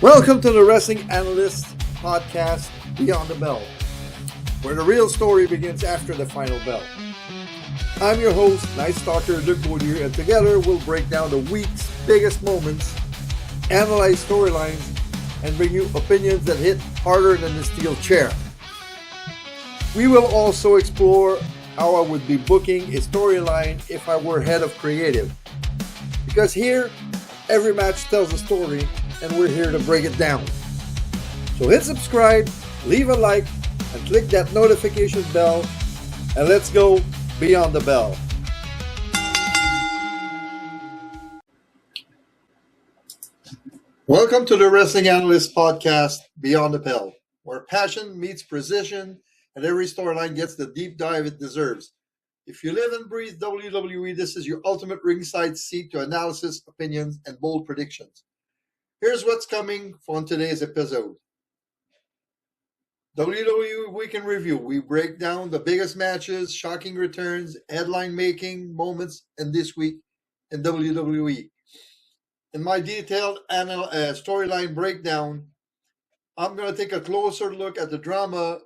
Welcome to the Wrestling Analyst podcast, Beyond the Bell, where the real story begins after the final bell. I'm your host, Night Stalker Luke Woodier, and together we'll break down the week's biggest moments, analyze storylines, and bring you opinions that hit harder than the steel chair. We will also explore how I would be booking a storyline if I were head of creative. Because here, every match tells a story, and we're here to break it down. So hit subscribe, leave a like, and click that notification bell, and let's go beyond the bell. Welcome to the Wrestling Analyst podcast, Beyond the Bell, where passion meets precision, and every storyline gets the deep dive it deserves. If you live and breathe WWE, this is your ultimate ringside seat to analysis, opinions, and bold predictions. Here's what's coming on today's episode. WWE Week in Review. We break down the biggest matches, shocking returns, headline-making moments in this week in WWE. In my detailed storyline breakdown, I'm going to take a closer look at the drama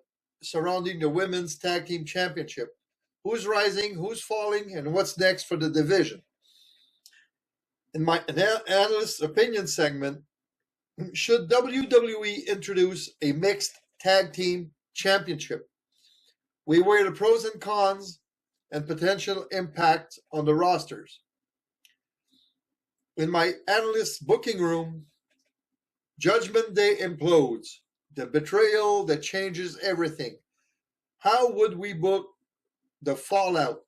surrounding the Women's Tag Team Championship. Who's rising, who's falling, and what's next for the division. In my analyst opinion segment, should WWE introduce a mixed tag team championship? We weigh the pros and cons and potential impact on the rosters. In my analyst booking room, Judgment Day Implodes, the betrayal that changes everything. How would we book the fallout?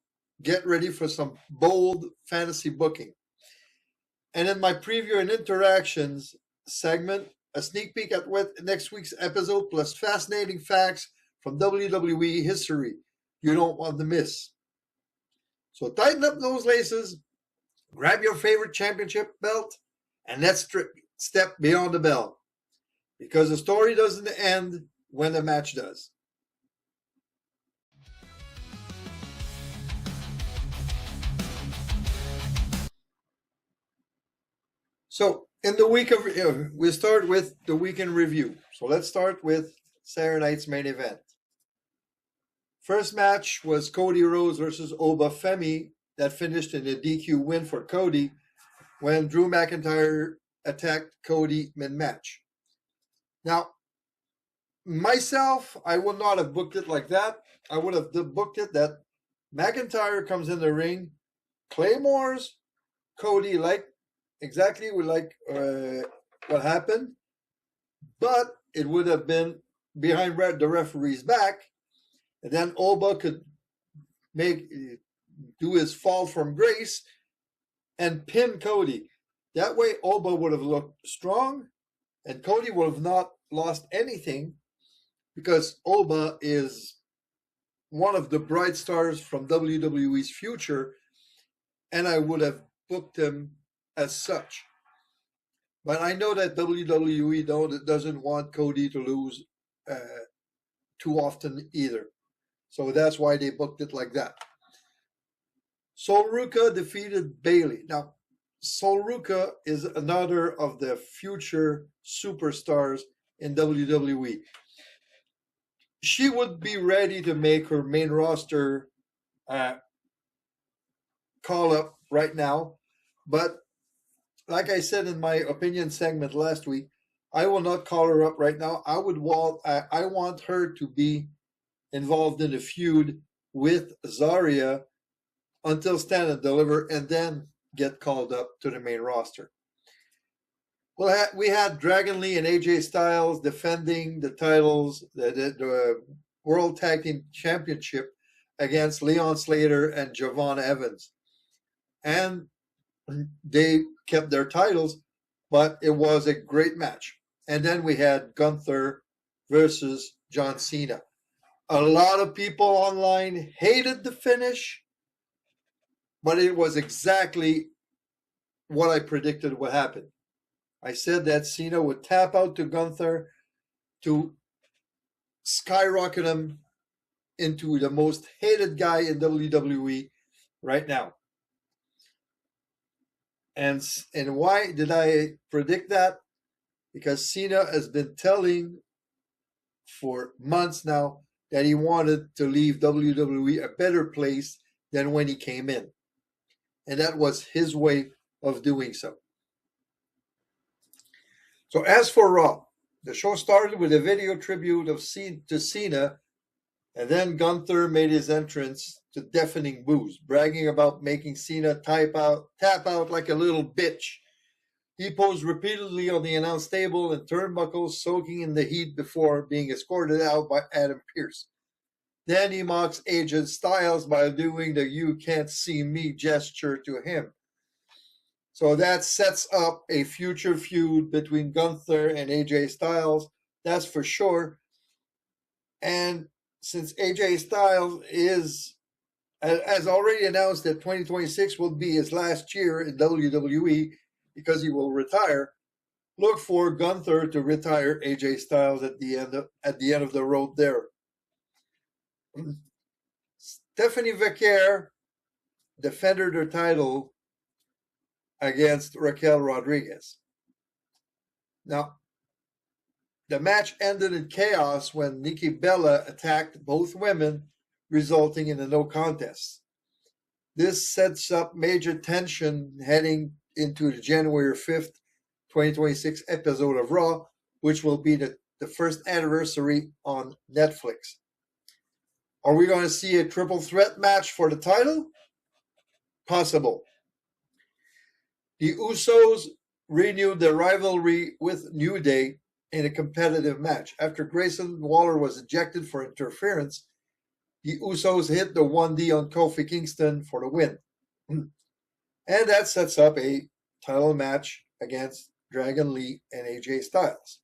Get ready for some bold fantasy booking. And in my preview and interactions segment, a sneak peek at what next week's episode plus fascinating facts from WWE history you don't want to miss. So tighten up those laces, grab your favorite championship belt, and let's step beyond the bell. Because the story doesn't end when the match does. So, in the week of, we start with the week in review. So let's start with Saturday night's main event. First match was Cody Rhodes versus Oba Femi that finished in a DQ win for Cody when Drew McIntyre attacked Cody mid-match. Now, myself, I would not have booked it like that. I would have booked it that McIntyre comes in the ring, claymores Cody exactly what happened, but it would have been behind the referee's back, and then Oba could do his fall from grace and pin Cody. That way, Oba would have looked strong, and Cody would have not lost anything, because Oba is one of the bright stars from WWE's future, and I would have booked him as such. But I know that WWE doesn't want Cody to lose too often either. So that's why they booked it like that. Sol Ruca defeated Bayley. Now, Sol Ruca is another of the future superstars in WWE. She would be ready to make her main roster call up right now, but like I said in my opinion segment last week, I will not call her up right now. I want her to be involved in a feud with Zarya until Stand and Deliver, and then get called up to the main roster. Well, we had Dragon Lee and AJ Styles defending the titles, the World Tag Team Championship against Leon Slater and Javon Evans. And they kept their titles, but it was a great match. And then we had Gunther versus John Cena. A lot of people online hated the finish, but it was exactly what I predicted would happen. I said that Cena would tap out to Gunther to skyrocket him into the most hated guy in WWE right now. And why did I predict that? because Cena has been telling for months now that he wanted to leave WWE a better place than when he came in. And that was his way of doing so. So as for Raw, the show started with a video tribute to Cena, and then Gunther made his entrance to deafening boos, bragging about making Cena tap out like a little bitch. He posed repeatedly on the announce table and turnbuckles, soaking in the heat before being escorted out by Adam Pearce. Then he mocks AJ Styles by doing the "you can't see me" gesture to him. So that sets up a future feud between Gunther and AJ Styles, that's for sure. And since AJ Styles has already announced that 2026 will be his last year in WWE because he will retire, look for Gunther to retire AJ Styles at the end of the road there. Stephanie Vaquer defended her title against Raquel Rodriguez. Now, the match ended in chaos when Nikki Bella attacked both women, resulting in a no contest. This sets up major tension heading into the January 5th, 2026 episode of Raw, which will be the first anniversary on Netflix. Are we going to see a triple threat match for the title? Possible. The Usos renewed their rivalry with New Day in a competitive match. After Grayson Waller was ejected for interference, the Usos hit the 1D on Kofi Kingston for the win. And that sets up a title match against Dragon Lee and AJ Styles.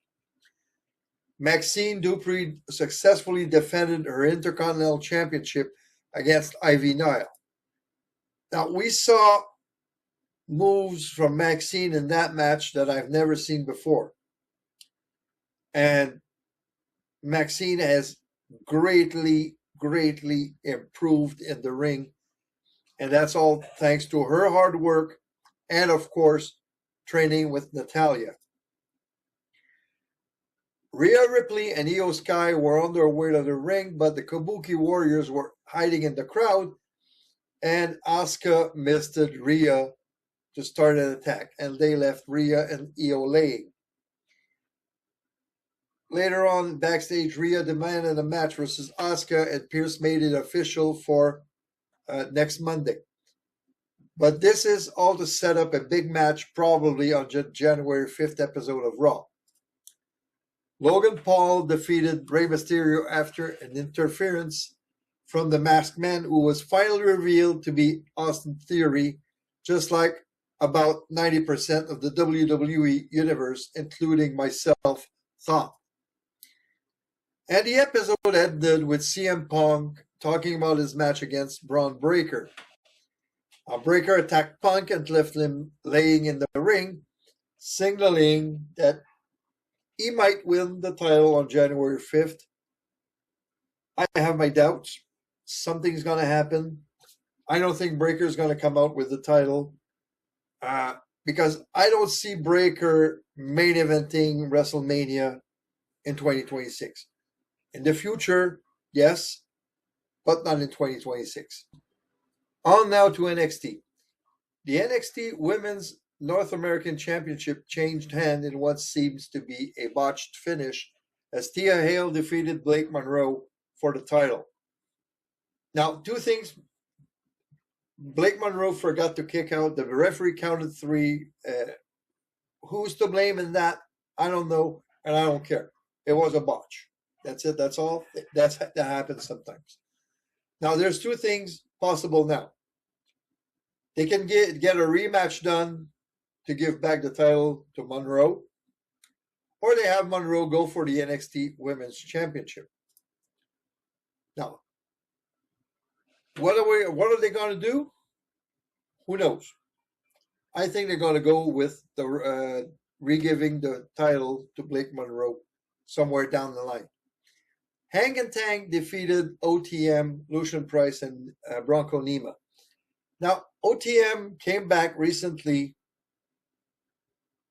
Maxine Dupree successfully defended her Intercontinental Championship against Ivy Nile. Now, we saw moves from Maxine in that match that I've never seen before. And Maxine has greatly improved in the ring. And that's all thanks to her hard work and, of course, training with Natalya. Rhea Ripley and Io Sky were on their way to the ring, but the Kabuki Warriors were hiding in the crowd, and Asuka misted Rhea to start an attack, and they left Rhea and Io laying. Later on, backstage, Rhea demanded a match versus Asuka, and Pearce made it official for next Monday. But this is all to set up a big match, probably on January 5th episode of Raw. Logan Paul defeated Rey Mysterio after an interference from the Masked Man, who was finally revealed to be Austin Theory, just like about 90% of the WWE universe, including myself, thought. And the episode ended with CM Punk talking about his match against Braun Breaker. Breaker attacked Punk and left him laying in the ring, signaling that he might win the title on January 5th. I have my doubts. Something's going to happen. I don't think Breaker's going to come out with the title because I don't see Breaker main eventing WrestleMania in 2026. In the future, yes, but not in 2026. On now to NXT. The NXT Women's North American Championship changed hand in what seems to be a botched finish as Tia Hale defeated Blake Monroe for the title. Now, two things. Blake Monroe forgot to kick out. The referee counted 3. Who's to blame in that? I don't know, and I don't care. It was a botch. That's it. That's all. That happens sometimes. Now, there's two things possible now. They can get a rematch done to give back the title to Monroe, or they have Monroe go for the NXT Women's Championship. Now, what are they going to do? Who knows? I think they're going to go with the re-giving the title to Blake Monroe somewhere down the line. Hang and Tang defeated OTM, Lucian Price, and Bronco Nima. Now, OTM came back recently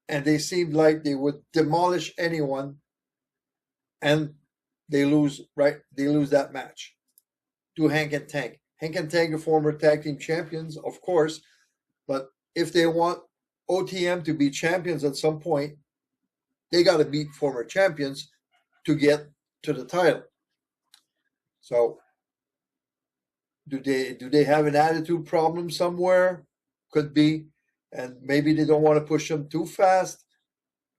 and they seemed like they would demolish anyone, and they lose. Right, they lose that match to Hank and Tank. Hank and Tank are former tag team champions, of course, but if they want OTM to be champions at some point, they got to beat former champions to get to the title. So, do they have an attitude problem somewhere? Could be, and maybe they don't want to push them too fast.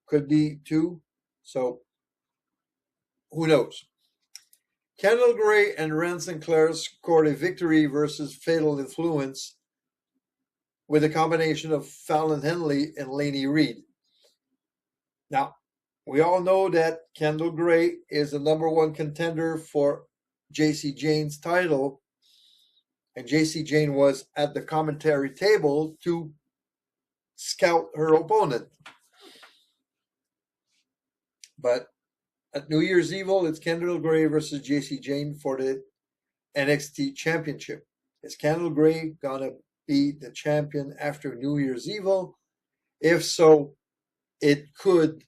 Could be too. So, who knows? Kendall Gray and Ren Sinclair scored a victory versus Fatal Influence with a combination of Fallon Henley and Laney Reed. Now, we all know that Kendall Gray is the number one contender for JC Jane's title, and JC Jane was at the commentary table to scout her opponent. But at New Year's Evil, it's Kendall Gray versus JC Jane for the NXT Championship. Is Kendall Gray gonna be the champion after New Year's Evil? If so, it could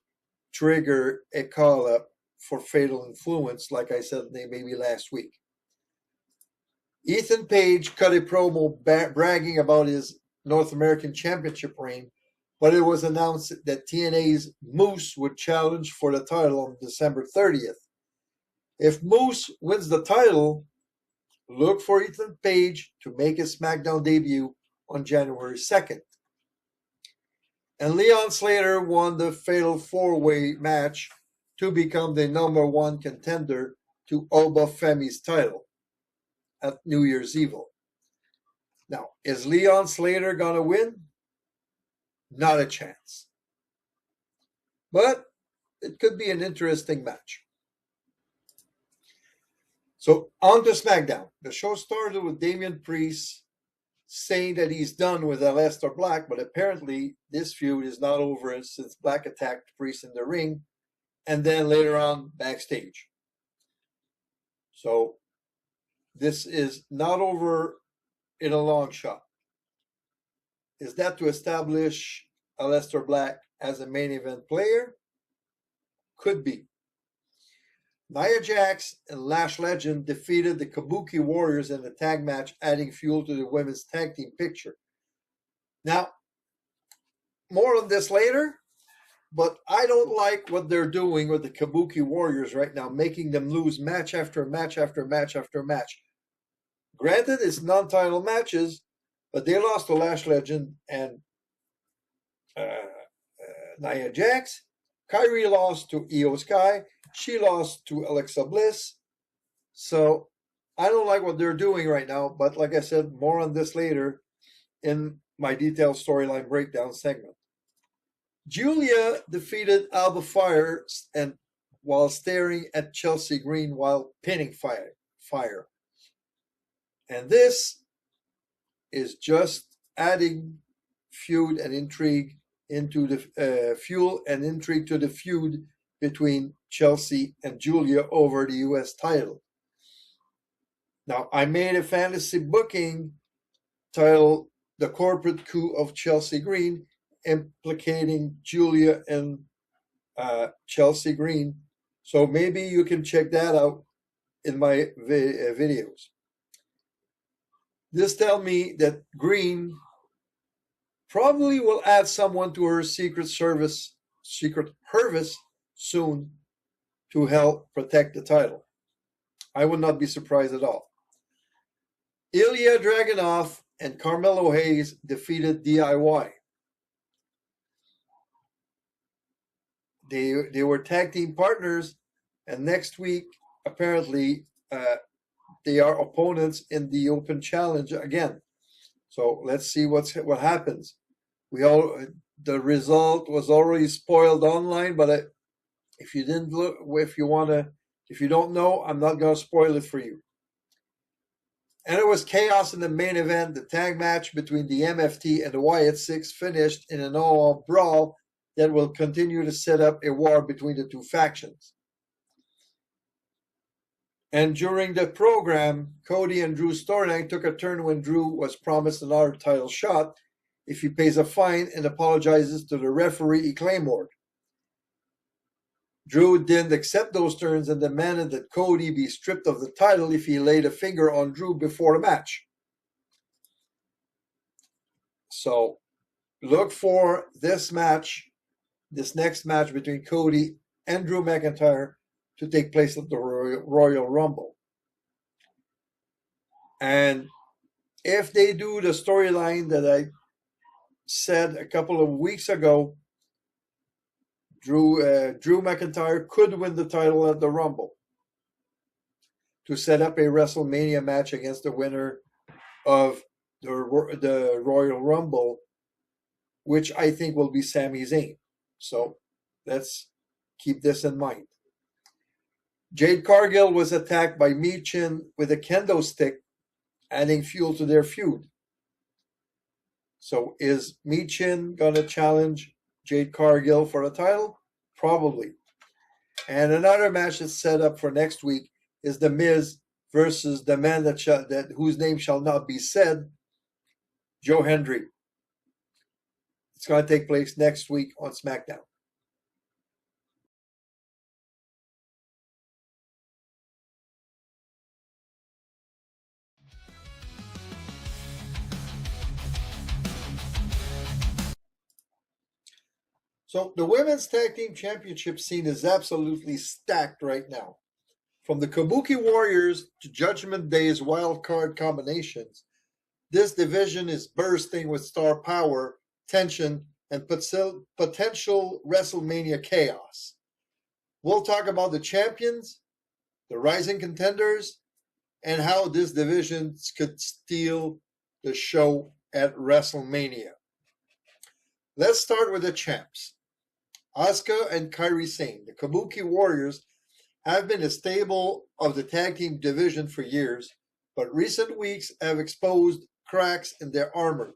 trigger a call-up for Fatal Influence, like I said maybe last week. Ethan Page cut a promo bragging about his North American Championship reign, but it was announced that TNA's Moose would challenge for the title on December 30th. If Moose wins the title, look for Ethan Page to make his SmackDown debut on January 2nd. And Leon Slater won the Fatal 4-Way match to become the number one contender to Alba Femi's title at New Year's Evil. Now, is Leon Slater going to win? Not a chance. But it could be an interesting match. So, on to SmackDown. The show started with Damian Priest saying that he's done with Aleister Black, but apparently this feud is not over since Black attacked Priest in the ring and then later on backstage. So this is not over in a long shot. Is that to establish Aleister Black as a main event player? Could be. Nia Jax and Lash Legend defeated the Kabuki Warriors in the tag match, adding fuel to the women's tag team picture. Now, more on this later, but I don't like what they're doing with the Kabuki Warriors right now, making them lose match after match after match after match. Granted, it's non-title matches, but they lost to Lash Legend and Nia Jax. Kyrie lost to Io Sky. She lost to Alexa Bliss. So I don't like what they're doing right now, but like I said, more on this later in my detailed storyline breakdown segment. Julia defeated Alba Fire and while staring at Chelsea Green while pinning Fire. And this is just adding feud and intrigue into the fuel and intrigue to the feud between Chelsea and Julia over the U.S. title. Now, I made a fantasy booking titled The Corporate Coup of Chelsea Green, implicating Julia and Chelsea Green. So maybe you can check that out in my videos. This tells me that Green probably will add someone to her Secret Service soon to help protect the title. I would not be surprised at all. Ilya Dragunov and Carmelo Hayes defeated DIY. They were tag team partners, and next week, apparently, they are opponents in the Open Challenge again. So let's see what happens. The result was already spoiled online, but if you didn't look, if you don't know, I'm not going to spoil it for you. And it was chaos in the main event. The tag match between the MFT and the Wyatt Six finished in an all-out brawl that will continue to set up a war between the two factions. And during the program, Cody and Drew's storyline took a turn when Drew was promised another title shot. if he pays a fine and apologizes to the referee he clamored. Drew didn't accept those terms and demanded that Cody be stripped of the title if he laid a finger on Drew before the match. So look for this next match between Cody and Drew McIntyre to take place at the Royal Rumble. And if they do the storyline that I said a couple of weeks ago, Drew McIntyre could win the title at the Rumble to set up a WrestleMania match against the winner of the Royal Rumble, which I think will be Sami Zayn. So let's keep this in mind. Jade Cargill was attacked by Michin with a kendo stick, adding fuel to their feud. So is Michin going to challenge Jade Cargill for the title? Probably. And another match that's set up for next week is The Miz versus the man whose name shall not be said, Joe Hendry. It's going to take place next week on SmackDown. So the Women's Tag Team Championship scene is absolutely stacked right now. From the Kabuki Warriors to Judgment Day's wild card combinations, this division is bursting with star power, tension, and potential WrestleMania chaos. We'll talk about the champions, the rising contenders, and how this division could steal the show at WrestleMania. Let's start with the champs. Asuka and Kairi Sane, the Kabuki Warriors, have been a staple of the tag team division for years, but recent weeks have exposed cracks in their armor.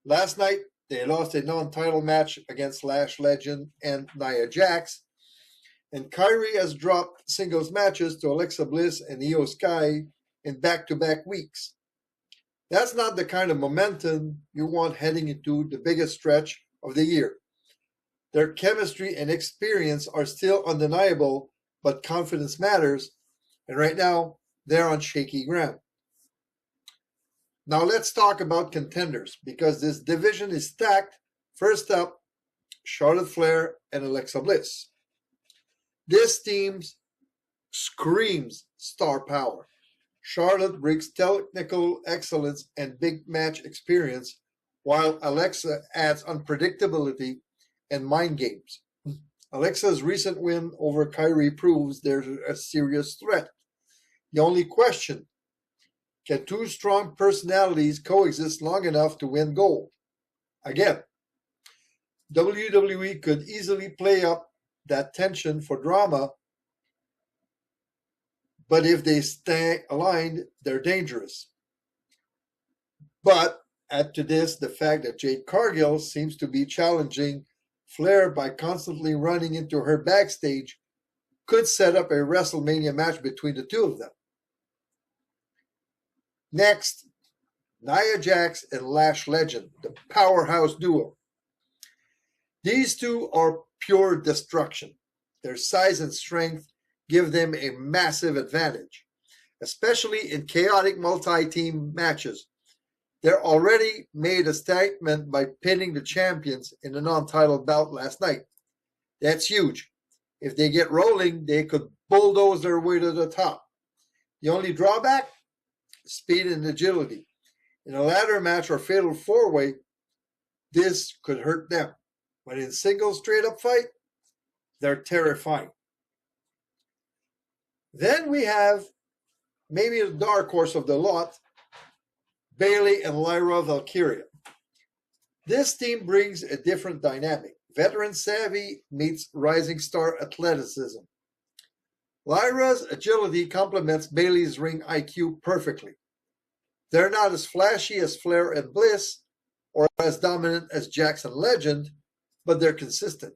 Last night, they lost a non-title match against Lash Legend and Nia Jax, and Kairi has dropped singles matches to Alexa Bliss and Io Sky in back-to-back weeks. That's not the kind of momentum you want heading into the biggest stretch of the year. Their chemistry and experience are still undeniable, but confidence matters, and right now, they're on shaky ground. Now let's talk about contenders, because this division is stacked. First up, Charlotte Flair and Alexa Bliss. This team screams star power. Charlotte brings technical excellence and big match experience, while Alexa adds unpredictability and mind games. Alexa's recent win over Kairi proves they're a serious threat. The only question, can two strong personalities coexist long enough to win gold? Again, WWE could easily play up that tension for drama, but if they stay aligned, they're dangerous. But add to this the fact that Jade Cargill seems to be challenging Flair by constantly running into her backstage, could set up a WrestleMania match between the two of them. Next, Nia Jax and Lash Legend, the powerhouse duo. These two are pure destruction. Their size and strength give them a massive advantage, especially in chaotic multi-team matches. They're already made a statement by pinning the champions in a non-title bout last night. That's huge. If they get rolling, they could bulldoze their way to the top. The only drawback? Speed and agility. In a ladder match or fatal four-way, this could hurt them. But in single straight-up fight, they're terrifying. Then we have maybe the dark horse of the lot, Bayley and Lyra Valkyria. This team brings a different dynamic. Veteran savvy meets rising star athleticism. Lyra's agility complements Bayley's ring IQ perfectly. They're not as flashy as Flair and Bliss or as dominant as Jackson Legend, but they're consistent.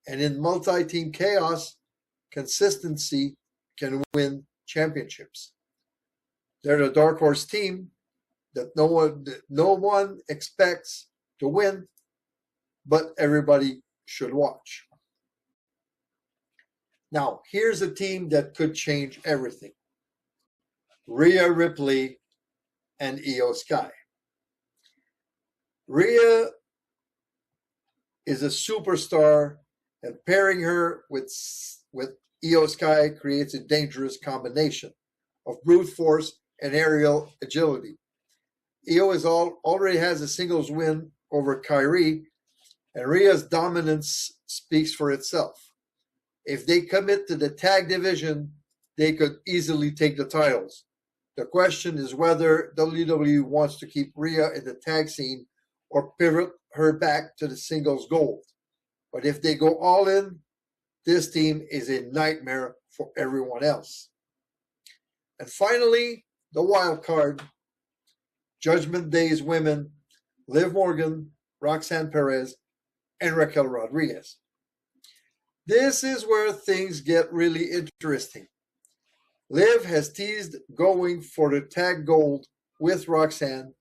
And in multi-team chaos, consistency can win championships. They're the dark horse team. that no one expects to win, but everybody should watch. Now, here's a team that could change everything. Rhea Ripley and Io Sky. Rhea is a superstar, and pairing her with Io Sky creates a dangerous combination of brute force and aerial agility. Io already has a singles win over Kyrie, and Rhea's dominance speaks for itself. If they commit to the tag division, they could easily take the titles. The question is whether WWE wants to keep Rhea in the tag scene or pivot her back to the singles gold. But if they go all in, this team is a nightmare for everyone else. And finally, the wild card, Judgment Day's women, Liv Morgan, Roxanne Perez, and Raquel Rodriguez. This is where things get really interesting. Liv has teased going for the tag gold with Roxanne,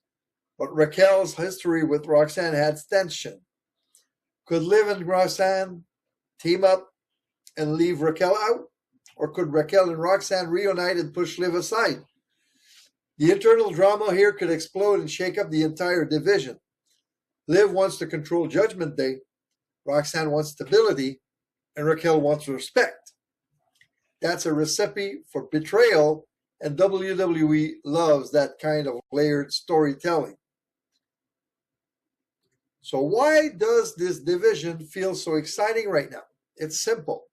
but Raquel's history with Roxanne had tension. Could Liv and Roxanne team up and leave Raquel out? Or could Raquel and Roxanne reunite and push Liv aside? The internal drama here could explode and shake up the entire division. Liv wants to control Judgment Day, Roxanne wants stability, and Raquel wants respect. That's a recipe for betrayal, and WWE loves that kind of layered storytelling. So why does this division feel so exciting right now? It's simple.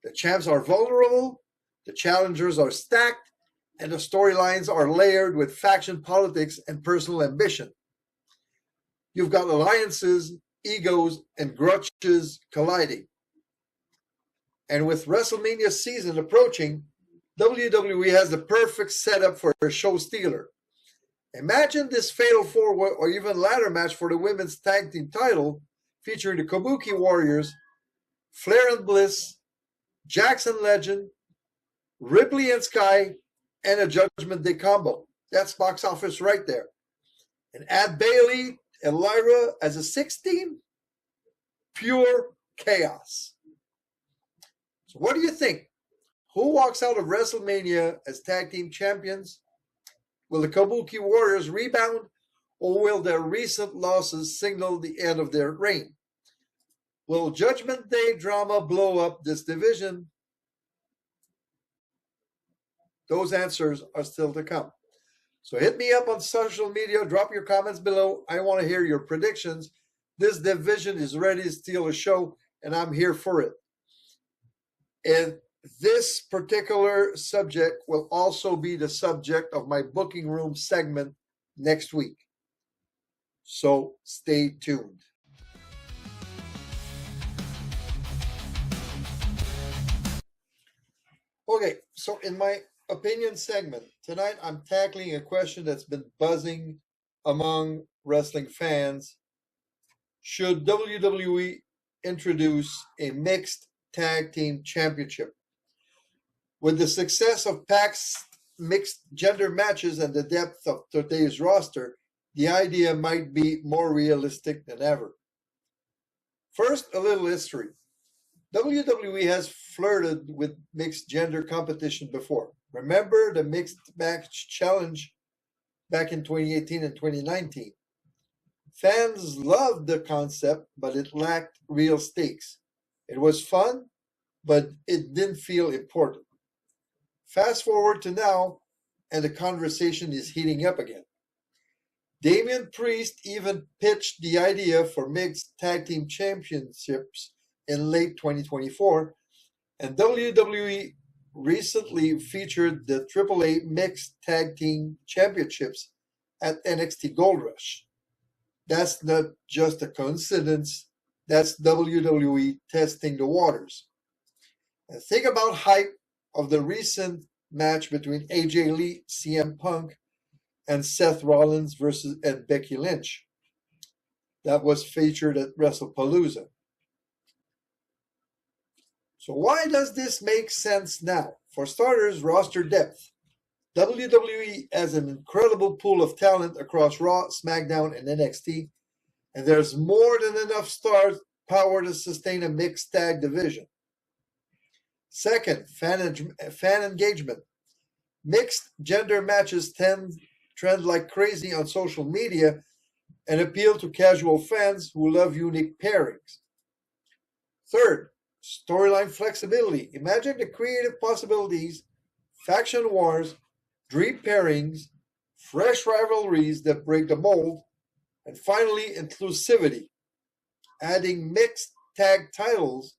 The champs are vulnerable, the challengers are stacked, and the storylines are layered with faction politics and personal ambition. You've got alliances, egos, and grudges colliding. And with WrestleMania season approaching, WWE has the perfect setup for a show stealer. Imagine this fatal four-way or even ladder match for the women's tag team title featuring the Kabuki Warriors, Flair and Bliss, Jackson Legend, Ripley and Sky, and a Judgment Day combo. That's box office right there. And add Bayley and Lyra as a 16? Pure chaos. So what do you think? Who walks out of WrestleMania as tag team champions? Will the Kabuki Warriors rebound, or will their recent losses signal the end of their reign? Will Judgment Day drama blow up this division? Those answers are still to come. So hit me up on social media, drop your comments below. I want to hear your predictions. This division is ready to steal a show, and I'm here for it. And this particular subject will also be the subject of my booking room segment next week. So stay tuned. Okay, so in my opinion segment, tonight I'm tackling a question that's been buzzing among wrestling fans. Should WWE introduce a mixed tag team championship? With the success of PAC's mixed gender matches and the depth of today's roster, the idea might be more realistic than ever. First, a little history. WWE has flirted with mixed gender competition before. Remember the mixed match challenge back in 2018 and 2019? Fans loved the concept, but it lacked real stakes. It was fun, but it didn't feel important. Fast forward to now, and the conversation is heating up again. Damian Priest even pitched the idea for mixed tag team championships in late 2024, and WWE recently featured the AAA Mixed Tag Team Championships at NXT Gold Rush. That's not just a coincidence, that's WWE testing the waters. And think about hype of the recent match between AJ Lee, CM Punk, and Seth Rollins versus Ed Becky Lynch. That was featured at WrestlePalooza. So why does this make sense now? For starters, roster depth. WWE has an incredible pool of talent across Raw, SmackDown, and NXT, and there's more than enough star power to sustain a mixed tag division. Second, fan engagement. Mixed gender matches trend like crazy on social media and appeal to casual fans who love unique pairings. Third, storyline flexibility. Imagine the creative possibilities, faction wars, dream pairings, fresh rivalries that break the mold, and finally, inclusivity. Adding mixed tag titles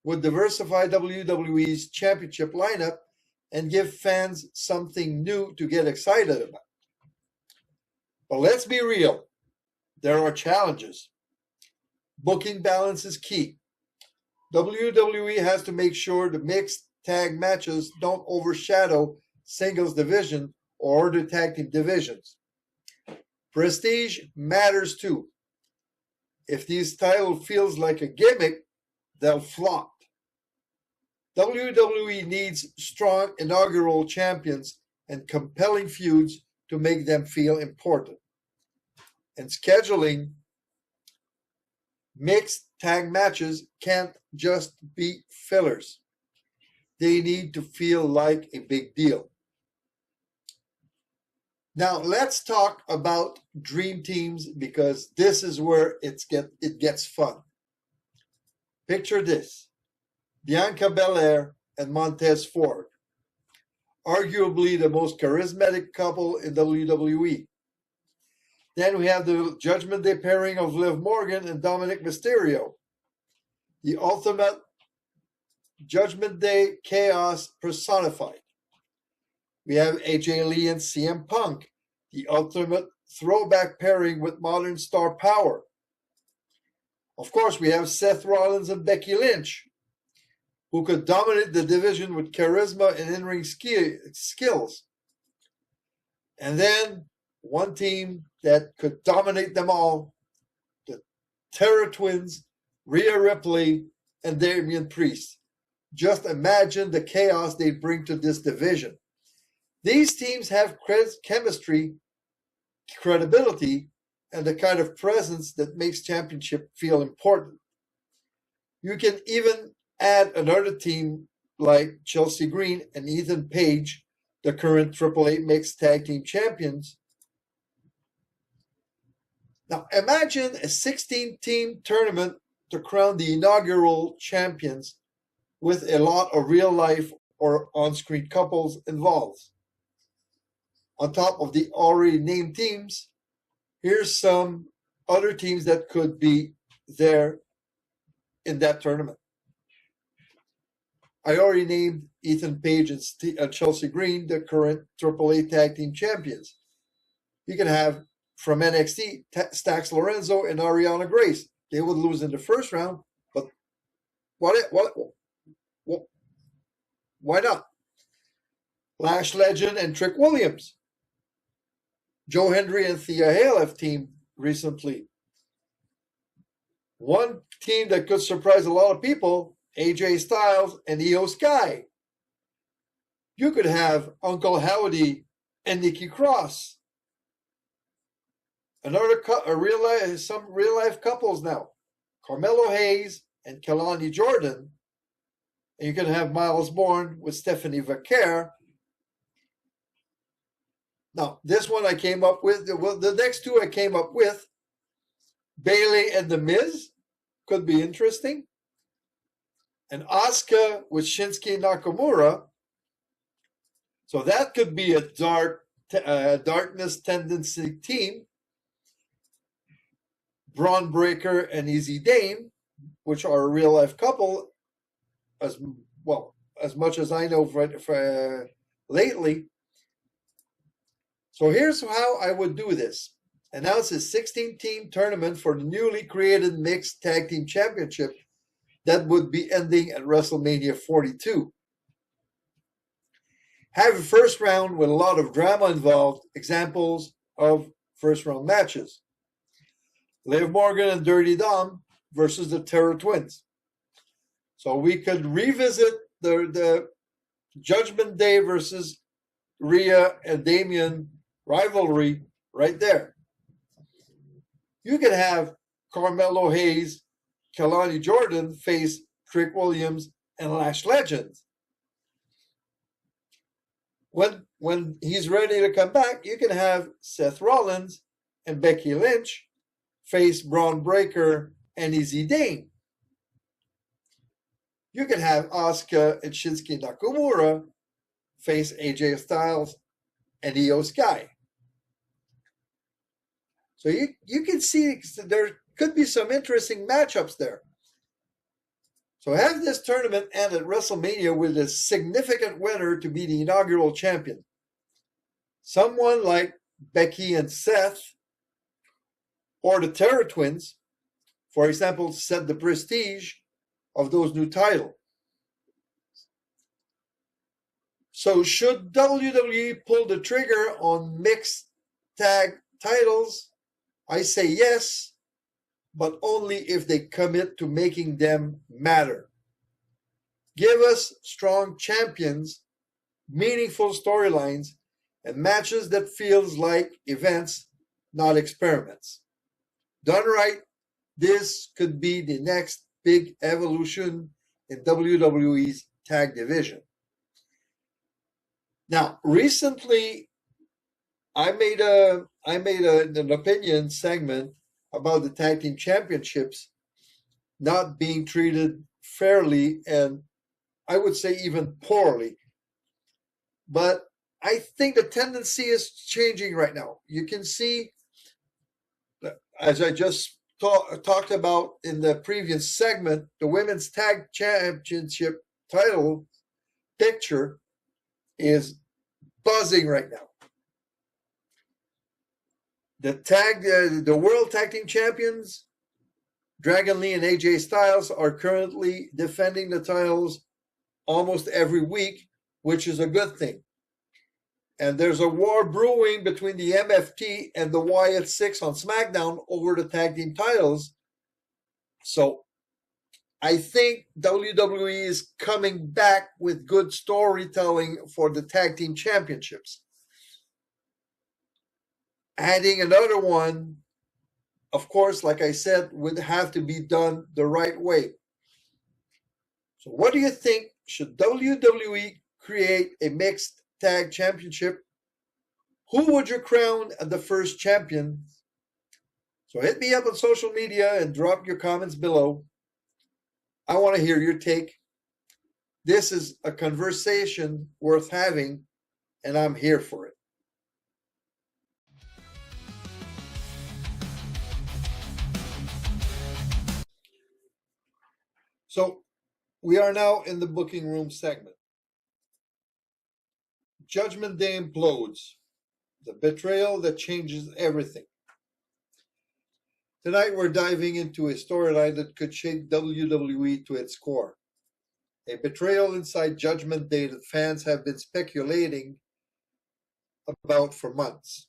would diversify WWE's championship lineup and give fans something new to get excited about. But let's be real, there are challenges. Booking balance is key. WWE has to make sure the mixed tag matches don't overshadow singles division or other tag team divisions. Prestige matters too. If this title feels like a gimmick, they'll flop. WWE needs strong inaugural champions and compelling feuds to make them feel important. And scheduling mixed tag matches can't just be fillers. They need to feel like a big deal. Now let's talk about dream teams because this is where it gets fun. Picture this. Bianca Belair and Montez Ford, arguably the most charismatic couple in WWE. Then we have the Judgment Day pairing of Liv Morgan and Dominic Mysterio, the ultimate Judgment Day chaos personified. We have AJ Lee and CM Punk, the ultimate throwback pairing with modern star power. Of course, we have Seth Rollins and Becky Lynch, who could dominate the division with charisma and in-ring skills. And then one team that could dominate them all, the Terror Twins, Rhea Ripley, and Damian Priest. Just imagine the chaos they bring to this division. These teams have chemistry, credibility, and the kind of presence that makes championship feel important. You can even add another team like Chelsea Green and Ethan Page, the current AAA Mixed Tag Team Champions. Now imagine a 16-team tournament to crown the inaugural champions with a lot of real-life or on-screen couples involved. On top of the already named teams, here's some other teams that could be there in that tournament. I already named Ethan Page and Chelsea Green, the current AAA Tag Team Champions. You can have from NXT, Stax Lorenzo and Ariana Grace. They would lose in the first round, but why not? Lash Legend and Trick Williams. Joe Hendry and Thea Hale have teamed recently. One team that could surprise a lot of people, AJ Styles and Io Sky. You could have Uncle Howdy and Nikki Cross. Some real life couples now. Carmelo Hayes and Kelani Jordan. And you can have Miles Bourne with Stephanie Vaquer. Now, this one I came up with. Well, the next two I came up with, Bayley and The Miz, could be interesting. And Asuka with Shinsuke Nakamura. So that could be a darkness tendency team. Braun Breaker and Easy Dame, which are a real life couple, as much as I know for lately. So here's how I would do this. Announce a 16-team tournament for the newly created Mixed Tag Team Championship that would be ending at WrestleMania 42. Have a first round with a lot of drama involved. Examples of first round matches. Liv Morgan and Dirty Dom versus the Terror Twins. So we could revisit the Judgment Day versus Rhea and Damian rivalry right there. You could have Carmelo Hayes, Kalani Jordan face Trick Williams and Lash Legends. When he's ready to come back, you can have Seth Rollins and Becky Lynch face Braun Breaker and Izzy Dane. You can have Asuka and Shinsuke Nakamura face AJ Styles and Io Sky. So you can see there could be some interesting matchups there. So have this tournament end at WrestleMania with a significant winner to be the inaugural champion. Someone like Becky and Seth or the Terror Twins, for example, set the prestige of those new titles. So should WWE pull the trigger on mixed tag titles? I say yes, but only if they commit to making them matter. Give us strong champions, meaningful storylines, and matches that feels like events, not experiments. Done right, this could be the next big evolution in WWE's tag division. Now, recently, I made an opinion segment about the tag team championships not being treated fairly and I would say even poorly. But I think the tendency is changing right now. You can see, as I just talked about in the previous segment, the women's tag championship title picture is buzzing right now. The World Tag Team Champions, Dragon Lee and AJ Styles, are currently defending the titles almost every week, which is a good thing. And there's a war brewing between the MFT and the Wyatt Six on SmackDown over the tag team titles. So I think WWE is coming back with good storytelling for the tag team championships. Adding another one, of course, like I said, would have to be done the right way. So what do you think? Should WWE create a mixed tag championship? Who would you crown as the first champion? So hit me up on social media and drop your comments below. I want to hear your take. This is a conversation worth having, and I'm here for it. So we are now in the booking room segment. Judgment Day Implodes, the betrayal that changes everything. Tonight we're diving into a storyline that could shake WWE to its core. A betrayal inside Judgment Day that fans have been speculating about for months.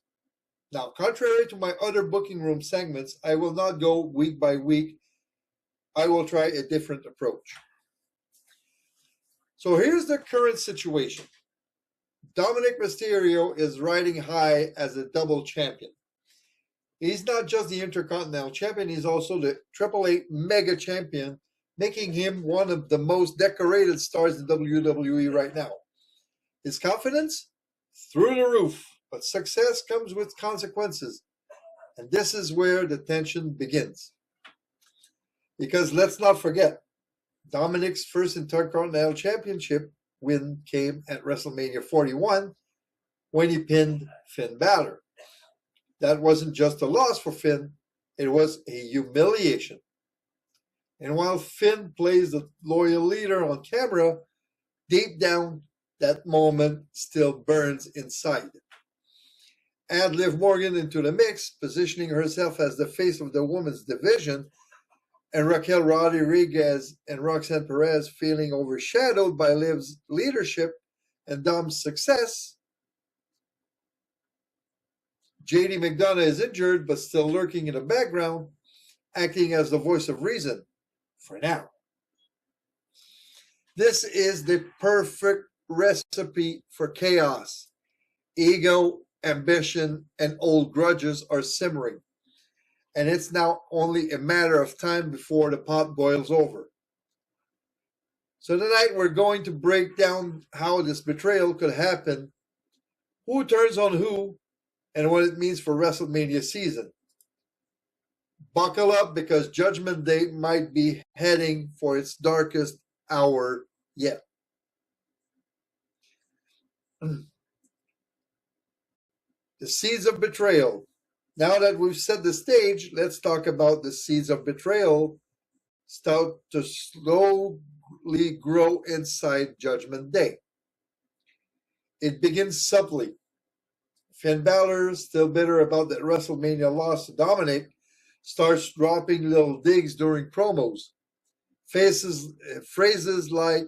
Now, contrary to my other booking room segments, I will not go week by week. I will try a different approach. So here's the current situation. Dominic Mysterio is riding high as a double champion. He's not just the Intercontinental Champion, he's also the AAA Mega Champion, making him one of the most decorated stars in WWE right now. His confidence? Through the roof, but success comes with consequences. And this is where the tension begins. Because let's not forget, Dominic's first Intercontinental Championship win came at WrestleMania 41 when he pinned Finn Balor. That wasn't just a loss for Finn, it was a humiliation. And while Finn plays the loyal leader on camera, deep down, that moment still burns inside. Add Liv Morgan into the mix, positioning herself as the face of the women's division, and Raquel Rodriguez and Roxanne Perez feeling overshadowed by Liv's leadership and Dom's success. JD McDonough is injured but still lurking in the background, acting as the voice of reason for now. This is the perfect recipe for chaos. Ego, ambition, and old grudges are simmering, and it's now only a matter of time before the pot boils over. So tonight we're going to break down how this betrayal could happen, who turns on who, and what it means for WrestleMania season. Buckle up because Judgment Day might be heading for its darkest hour yet. The seeds of betrayal. Now that we've set the stage, let's talk about the seeds of betrayal start to slowly grow inside Judgment Day. It begins subtly. Finn Balor, still bitter about that WrestleMania loss to Dominic, starts dropping little digs during promos. Phrases like,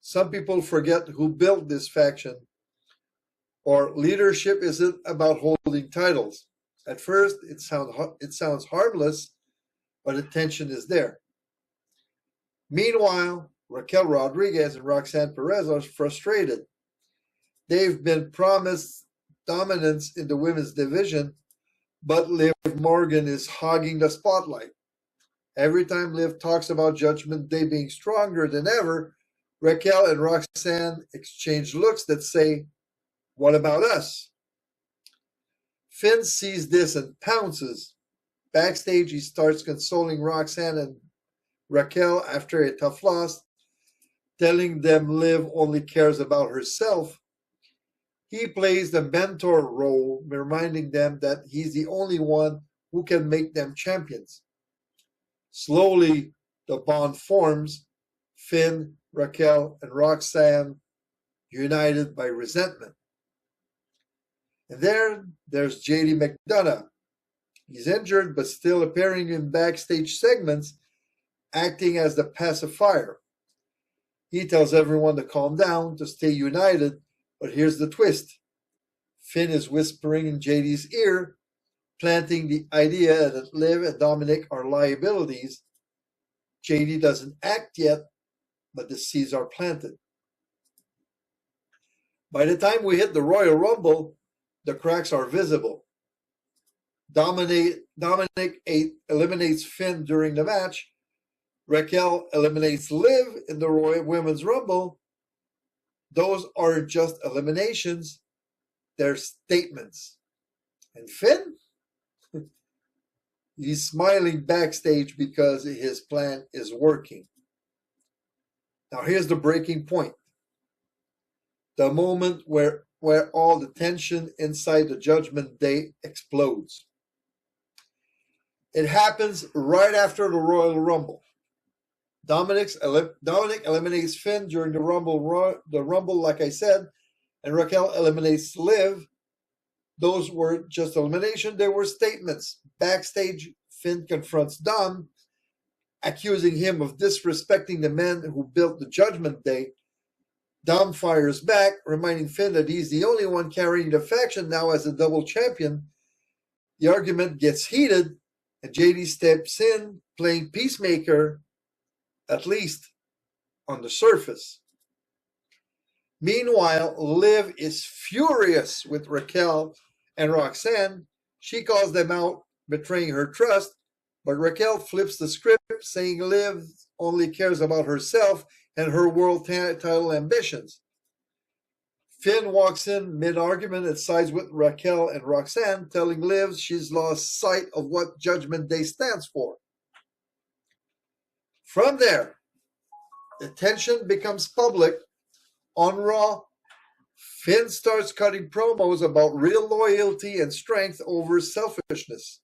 some people forget who built this faction, or leadership isn't about holding titles. At first, it sounds harmless, but the tension is there. Meanwhile, Raquel Rodriguez and Roxanne Perez are frustrated. They've been promised dominance in the women's division, but Liv Morgan is hogging the spotlight. Every time Liv talks about Judgment Day being stronger than ever, Raquel and Roxanne exchange looks that say, "What about us?" Finn sees this and pounces. Backstage, he starts consoling Roxanne and Raquel after a tough loss, telling them Liv only cares about herself. He plays the mentor role, reminding them that he's the only one who can make them champions. Slowly, the bond forms. Finn, Raquel, and Roxanne united by resentment. And there's JD McDonough. He's injured but still appearing in backstage segments, acting as the pacifier. He tells everyone to calm down, to stay united, but here's the twist. Finn is whispering in JD's ear, planting the idea that Liv and Dominic are liabilities. JD doesn't act yet, but the seeds are planted. By the time we hit the Royal Rumble, the cracks are visible. Dominic eliminates Finn during the match. Raquel eliminates Liv in the Royal Women's Rumble. Those aren't just eliminations, they're statements. And Finn? He's smiling backstage because his plan is working. Now here's the breaking point. The moment where all the tension inside the Judgment Day explodes. It happens right after the Royal Rumble. Dominic eliminates Finn during the Rumble, like I said, and Raquel eliminates Liv. Those weren't just elimination, they were statements. Backstage, Finn confronts Dom, accusing him of disrespecting the men who built the Judgment Day. Dom fires back, reminding Finn that he's the only one carrying the faction now as a double champion. The argument gets heated, and JD steps in, playing peacemaker, at least on the surface. Meanwhile, Liv is furious with Raquel and Roxanne. She calls them out, betraying her trust, but Raquel flips the script, saying Liv only cares about herself and her world title ambitions. Finn walks in mid-argument and sides with Raquel and Roxanne, telling Liv she's lost sight of what Judgment Day stands for. From there, the tension becomes public. On Raw, Finn starts cutting promos about real loyalty and strength over selfishness.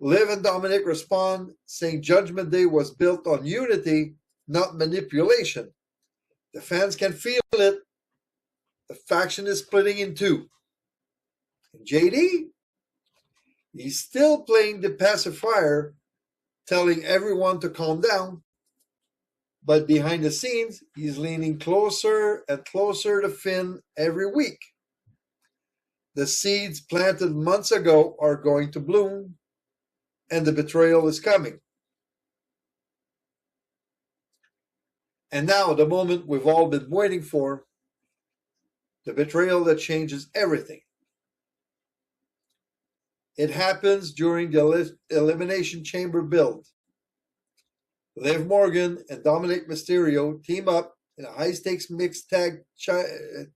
Liv and Dominic respond, saying Judgment Day was built on unity, not manipulation. The fans can feel it. The faction is splitting in two. And JD? He's still playing the pacifier, telling everyone to calm down. But behind the scenes, he's leaning closer and closer to Finn every week. The seeds planted months ago are going to bloom, and the betrayal is coming. And now, the moment we've all been waiting for, The betrayal that changes everything. It happens during the Elimination Chamber build. Liv Morgan and Dominic Mysterio team up in a high-stakes mixed tag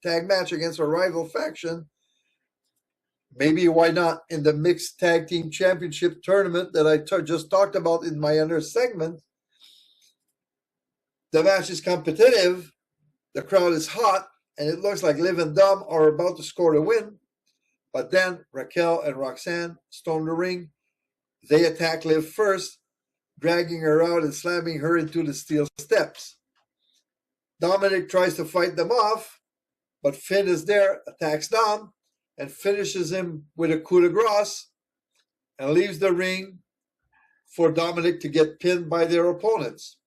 match against a rival faction. Maybe why not in the mixed tag team championship tournament that I just talked about in my other segment. The match is competitive, the crowd is hot, and it looks like Liv and Dom are about to score the win. But then Raquel and Roxanne storm the ring. They attack Liv first, dragging her out and slamming her into the steel steps. Dominic tries to fight them off, but Finn is there, attacks Dom, and finishes him with a coup de grace and leaves the ring for Dominic to get pinned by their opponents.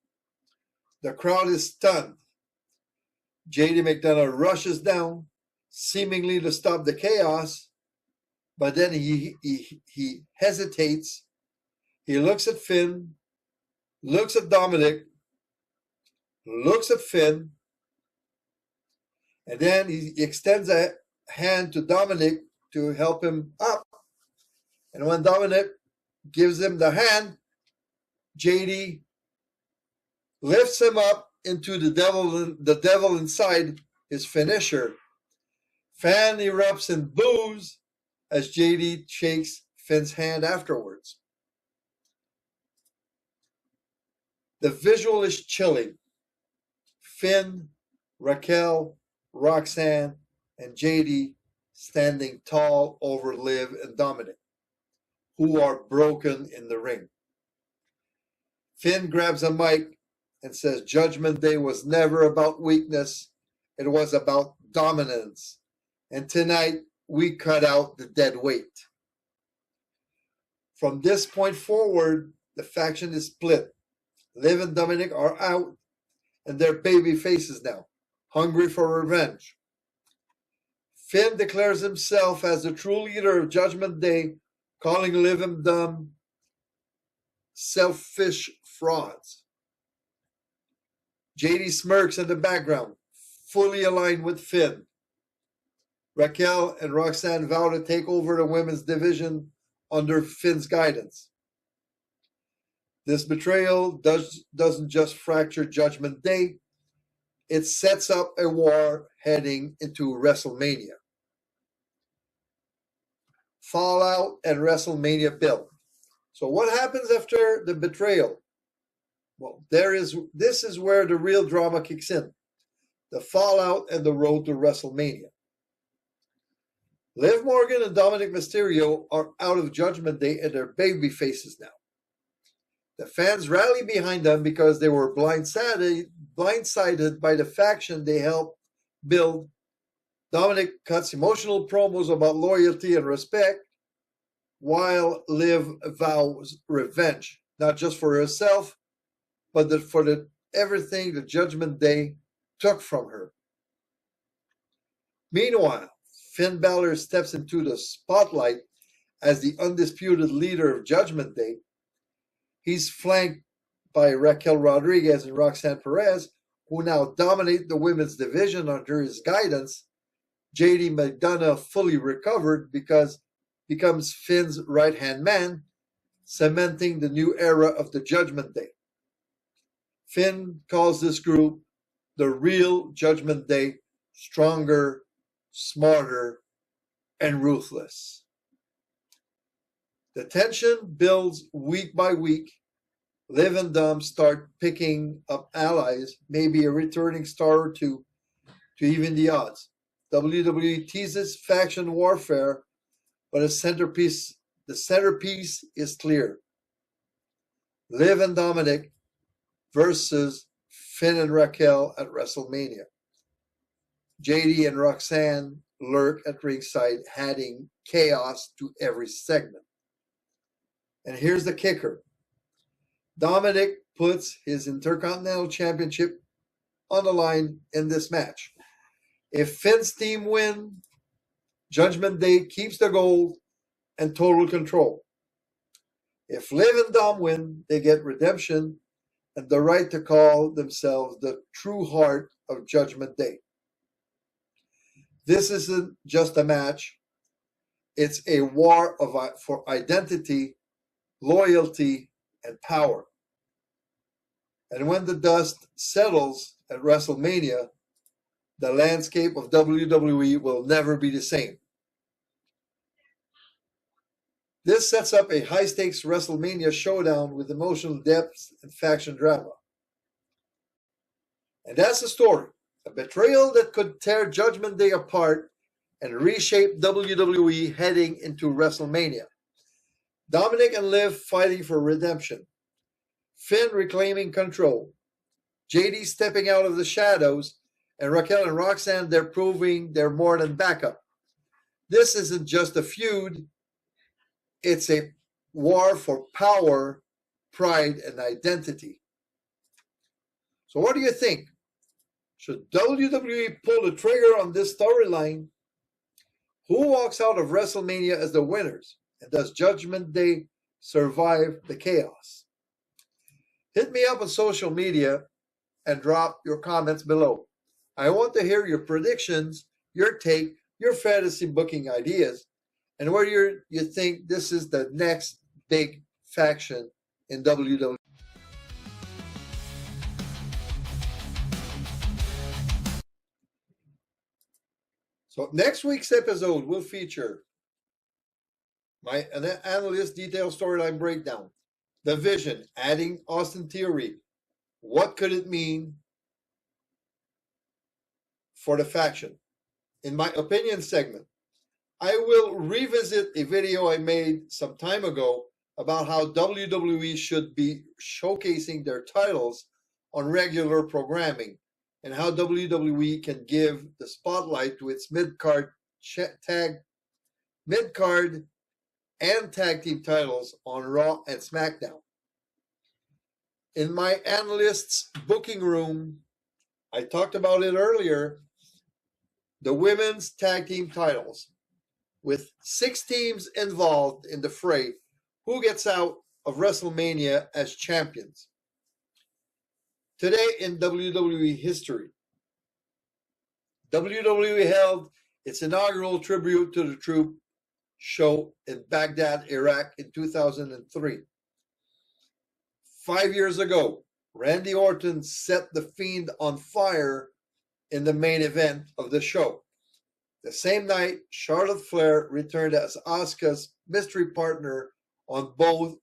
The crowd is stunned. JD McDonough rushes down, seemingly to stop the chaos, but then he hesitates. He looks at Finn, looks at Dominic, looks at Finn, and then he extends a hand to Dominic to help him up. And when Dominic gives him the hand, JD lifts him up into the devil inside his finisher. Fan erupts in boos as JD shakes Finn's hand afterwards. The visual is chilling. Finn, Raquel, Roxanne, and JD standing tall over Liv and Dominic, who are broken in the ring. Finn grabs a mic and says Judgment Day was never about weakness, it was about dominance. And tonight, we cut out the dead weight. From this point forward, the faction is split. Liv and Dominic are out, and they're baby faces now, hungry for revenge. Finn declares himself as the true leader of Judgment Day, calling Liv and Dom selfish frauds. JD smirks in the background, fully aligned with Finn. Raquel and Roxanne vow to take over the women's division under Finn's guidance. This betrayal doesn't just fracture Judgment Day, it sets up a war heading into WrestleMania. Fallout and WrestleMania build. So what happens after the betrayal? Well, this is where the real drama kicks in. The fallout and the road to WrestleMania. Liv Morgan and Dominic Mysterio are out of Judgment Day and they're baby faces now. The fans rally behind them because they were blindsided by the faction they helped build. Dominic cuts emotional promos about loyalty and respect, while Liv vows revenge, not just for herself, but for everything the Judgment Day took from her. Meanwhile, Finn Balor steps into the spotlight as the undisputed leader of Judgment Day. He's flanked by Raquel Rodriguez and Roxanne Perez, who now dominate the women's division under his guidance. JD McDonough, fully recovered, becomes Finn's right-hand man, cementing the new era of the Judgment Day. Finn calls this group the real Judgment Day, stronger, smarter, and ruthless. The tension builds week by week. Liv and Dom start picking up allies, maybe a returning star or two, to even the odds. WWE teases faction warfare, but the centerpiece is clear. Liv and Dominic versus Finn and Raquel at WrestleMania. JD and Roxanne lurk at ringside, adding chaos to every segment. And here's the kicker. Dominic puts his Intercontinental Championship on the line in this match. If Finn's team win, Judgment Day keeps the gold and total control. If Liv and Dom win, they get redemption and the right to call themselves the true heart of Judgment Day. This isn't just a match. It's a war for identity, loyalty, and power. And when the dust settles at WrestleMania, the landscape of WWE will never be the same. This sets up a high-stakes WrestleMania showdown with emotional depth and faction drama. And that's the story. A betrayal that could tear Judgment Day apart and reshape WWE heading into WrestleMania. Dominic and Liv fighting for redemption. Finn reclaiming control. JD stepping out of the shadows. And Raquel and Roxanne, they're proving they're more than backup. This isn't just a feud. It's a war for power, pride, and identity. So what do you think? Should WWE pull the trigger on this storyline? Who walks out of WrestleMania as the winners? And does Judgment Day survive the chaos? Hit me up on social media and drop your comments below. I want to hear your predictions, your take, your fantasy booking ideas, and where you think this is the next big faction in WWE. So next week's episode will feature my Analyst detailed storyline breakdown, the Vision, adding Austin Theory. What could it mean for the faction? In my opinion segment, I will revisit a video I made some time ago about how WWE should be showcasing their titles on regular programming and how WWE can give the spotlight to its mid-card and tag team titles on Raw and SmackDown. In my Analyst's booking room, I talked about it earlier, the women's tag team titles. With 6 teams involved in the fray, who gets out of WrestleMania as champions? Today in WWE history, WWE held its inaugural tribute to the troop show in Baghdad, Iraq in 2003. 5 years ago, Randy Orton set The Fiend on fire in the main event of the show. The same night, Charlotte Flair returned as Asuka's mystery partner on both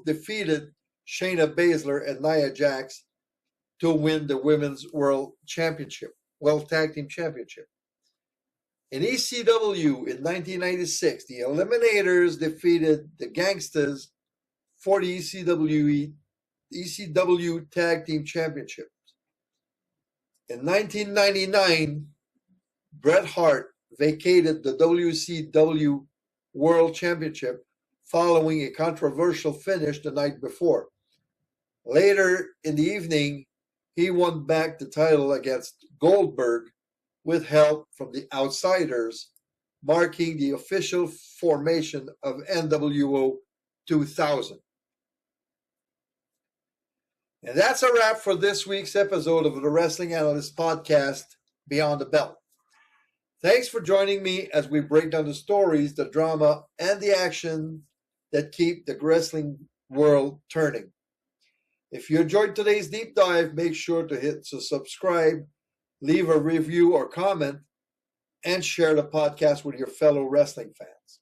defeated Shayna Baszler and Nia Jax to win the Women's World Tag Team Championship. In ECW in 1996, the Eliminators defeated the Gangstas for the ECW Tag Team Championship. In 1999, Bret Hart vacated the WCW World Championship following a controversial finish the night before. Later in the evening, he won back the title against Goldberg with help from the Outsiders, marking the official formation of NWO 2000. And that's a wrap for this week's episode of the Wrestling Analyst podcast, Beyond the Bell. Thanks for joining me as we break down the stories, the drama, and the action that keep the wrestling world turning. If you enjoyed today's deep dive, make sure to hit subscribe, leave a review or comment, and share the podcast with your fellow wrestling fans.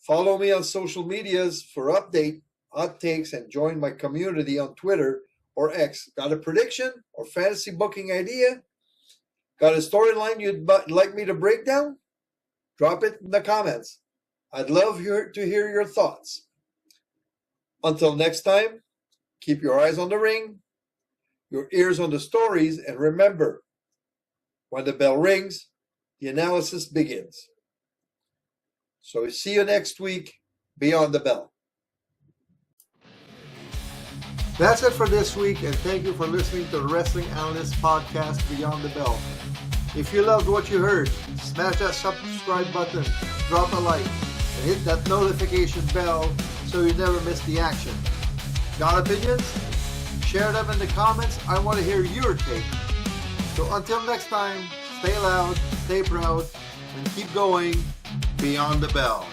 Follow me on social medias for update, hot takes, and join my community on Twitter or X. Got a prediction or fantasy booking idea? Got a storyline you'd like me to break down? Drop it in the comments. I'd love to hear your thoughts. Until next time, keep your eyes on the ring, your ears on the stories, and remember, when the bell rings, the analysis begins. So see you next week, Beyond the Bell. That's it for this week, and thank you for listening to the Wrestling Analyst podcast, Beyond the Bell. If you loved what you heard, smash that subscribe button, drop a like, and hit that notification bell so you never miss the action. Got opinions? Share them in the comments. I want to hear your take. So until next time, Stay loud, stay proud, and keep going beyond the bell.